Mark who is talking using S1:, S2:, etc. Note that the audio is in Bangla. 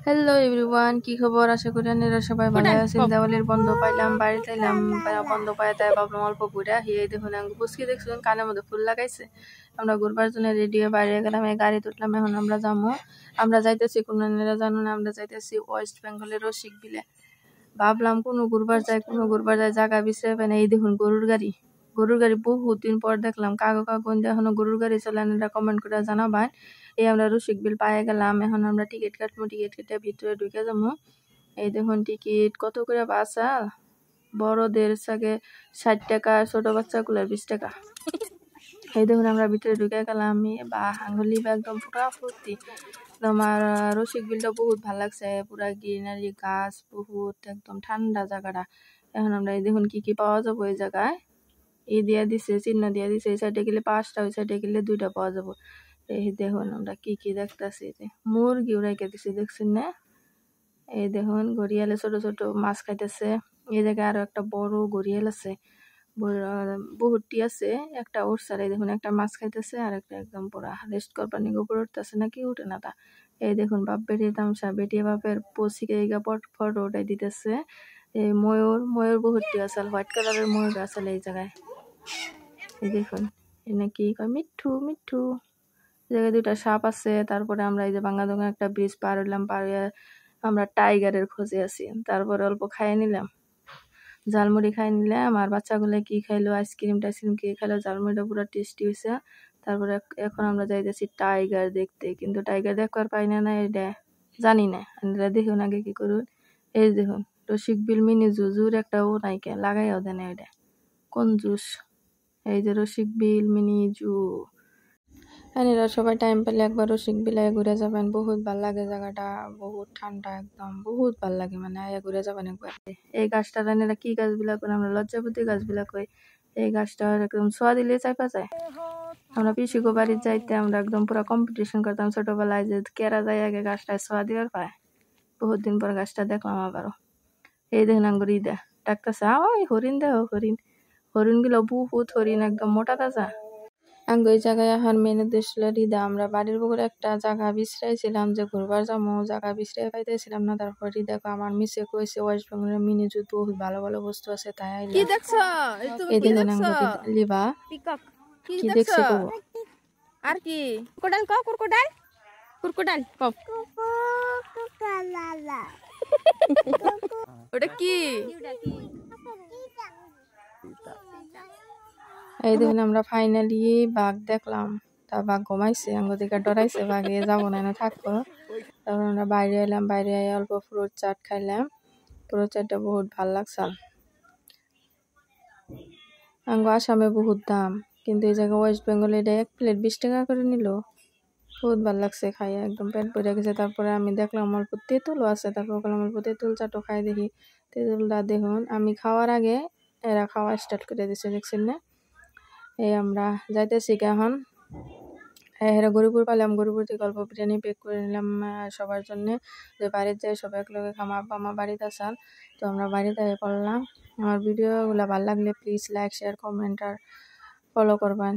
S1: হ্যালো এভরিওয়ান, কি খবর? আশা করি আপনারা সবাই ভালো আছেন। দেওয়ালের বন্ধ পাইলাম, বাড়িতে এলাম। বন্ধ পাই তাই ভাবলাম অল্প ঘুরে হিয়ে দেখুন পুচকি দেখছেন কানের মধ্যে ফুল লাগাইছে। আমরা ঘুরবার জন্য রেডি হয়ে বাইরে গেলাম, এই গাড়ি তুললাম। এখন আমরা যাবো, আমরা যাইতেছি কোন জানুন, আমরা যাইতেছি ওয়েস্ট বেঙ্গলের রসিক বিলে। ভাবলাম কোনো ঘুরবার যায় জায়গা বিশ্রে পাই না। এই দেখুন গরুর গাড়ি বহুত দিন পর দেখলাম। কাগো এখনো গরুর গাড়ি চলে, কমেন্ট করে জানাবেন। এই আমরা রসিক বিল পায়ে গেলাম। এখন আমরা টিকিট কাটবো, টিকিট কেটে ভিতরে ঢুকে যাবো। এই দেখুন টিকিট কত করে বাসা, বড়দের সাথে 60 টাকা, ছোট বাচ্চাগুলোর 20 টাকা। এই দেখুন আমরা ভিতরে ঢুকে গেলাম। বা আঙ্গুলি বা একদম পুরা ফুর্তি। তোমার রসিক বিলটা বহুত ভালো লাগছে, পুরা গ্রিনারি গাছ বহুত, একদম ঠান্ডা জায়গাটা। এখন আমরা এই দেখুন কি পাওয়া যাবো এই জায়গায়। দিয়া দিছে, চিহ্ন দিয়া দিছে। এই সাইডে গেলে 5টা, ওই সাইডে গেলে 2টা পাওয়া যাবো। এই দেখুন আমরা কি দেখতেছি, মুরগি উড়াইকে দিছে দেখছেন না? এই দেখুন গড়িয়ালে ছোট ছোট মাছ খাইতেছে। এই জায়গায় আরো একটা বড় গড়িয়াল আছে, বহুতটি আছে। একটা উঠছে, এই দেখুন একটা মাছ খাইতেছে, আর একটা একদম পুরা রেস্ট করবার নিয়ে উপরে উঠতেছে নাকি উঠে না তা। এই দেখুন বাপ বেটির তামসা, বেটি বাপের পশিকে ফটো উঠাই দিতেছে। এই ময়ূর বহুতটি আছে, হোয়াইট কালারের ময়ূর আছে এই জায়গায়। এই দেখুন এনে কি কয়, মিঠু। জায়গায় 2টা সাপ আছে। তারপরে আমরা এই যে বাঙ্গাদোঙ্গা একটা ব্রিজ পার হইলাম, পার হয়ে আমরা টাইগারের খোঁজে আছি। তারপরে অল্প খাইয়ে নিলাম, ঝালমুড়ি খাই নিলাম। আর বাচ্চাগুলো কি খাইলো, আইসক্রিম টাইসক্রিম কি খাইলো। ঝালমুড়িটা পুরো টেস্টি হয়েছে। তারপরে এখন আমরা যাইতেছি টাইগার দেখতে, কিন্তু টাইগার দেখবার পাই না এটা জানি না। আপনারা দেখুন আগে কি করুন। এই দেখুন রসিক বিল মিনি জুজুর একটা ও নাইকে লাগাইও দেন, এটা কোন জুস? এই যে রসিক বিল মিনি জু। এরা সবাই টাইম পেলে একবার রসিক বিলায় ঘুরে যাবেন, বহুত ভাল লাগে জায়গাটা, বহুত ঠান্ডা একদম, বহুত ভাল লাগে। মানে আয়া ঘুরে যাবেন একবার। এই গাছটা এরা কি গাছগুলা করে, আমরা লজ্জাপতি গাছগুলা কই। এই গাছটা একদম ছোঁয়া দিলে চাইপা যায়। আমরা পিসিগো বাড়ির যাইতে আমরা একদম পুরো কম্পিটিশন করতাম ছোটবেলায়, যে কেরা যায় আগে গাছটায় ছোঁয়া দিবার পায়। বহুত দিন পর গাছটা দেখলাম আবারও। এই দেখুন আঙ্গুর ইদা ডাকতেছে, ওই হরিণ দেহ, হরিণ গুলো বহুত হরিণ, একদম মোটা তাজা। এই জায়গায় এখন মেন উদ্দেশ্য রিদা, আমরা বাড়ির পুকুরে একটা জায়গা বিশ্রাইছিলাম যে ঘুরবার যাবো, জায়গা বিশ্রাই পাইতেছিলাম না। তারপর দেখো আমার মিসে কইছে ওয়েস্ট বেঙ্গলের মিনি জু বহুত ভালো ভালো বস্তু আছে, তাই আইলাম। কি দেখছো? এই দেখুন লিবা কি দেখছো কব আর কি ক্রোকোডাইল কও, ক্রোকোডাইল কও। ওটা কি? এই দেখুন আমরা ফাইনালি বাঘ দেখলাম। তা বাঘ ঘুমাইছে, দিকে ডরাইছে, বাঘে যাবো না থাকবো। তারপর আমরা বাইরে এলাম, বাইরে অল্প ফ্রুট চাট খাইলাম। ফ্রুট চাটটা বহুত ভাল লাগছে। আসামে বহুত দাম, কিন্তু এই জায়গায় ওয়েস্ট বেঙ্গলে এটা 1 প্লেট 20 টাকা করে নিল। বহুত ভাল লাগছে খাইয়া, একদম পেট ভরে গেছে। তারপরে আমি দেখলাম অল্প তেঁতুলও আছে, তারপর বললাম অল্প তেঁতুল চাটও খাই দেখি। তেঁতুলটা দেখুন আমি খাওয়ার আগে এরা খাওয়া স্টার্ট করে দিচ্ছে, দেখছেন না? এই আমরা যাইতেছি এখন। হ্যাঁ গরিপুর পাইলাম, গরিপুর থেকে অল্প বিরিয়ানি পেক করে নিলাম সবার জন্য, যে বাড়িতে যাই সবাই একলগে খামা। আব্বা মা বাড়িতে আসাল, তো আমরা বাড়িতে পড়লাম। আমার ভিডিওগুলো ভালো লাগলে প্লিজ লাইক শেয়ার কমেন্ট আর ফলো করবেন।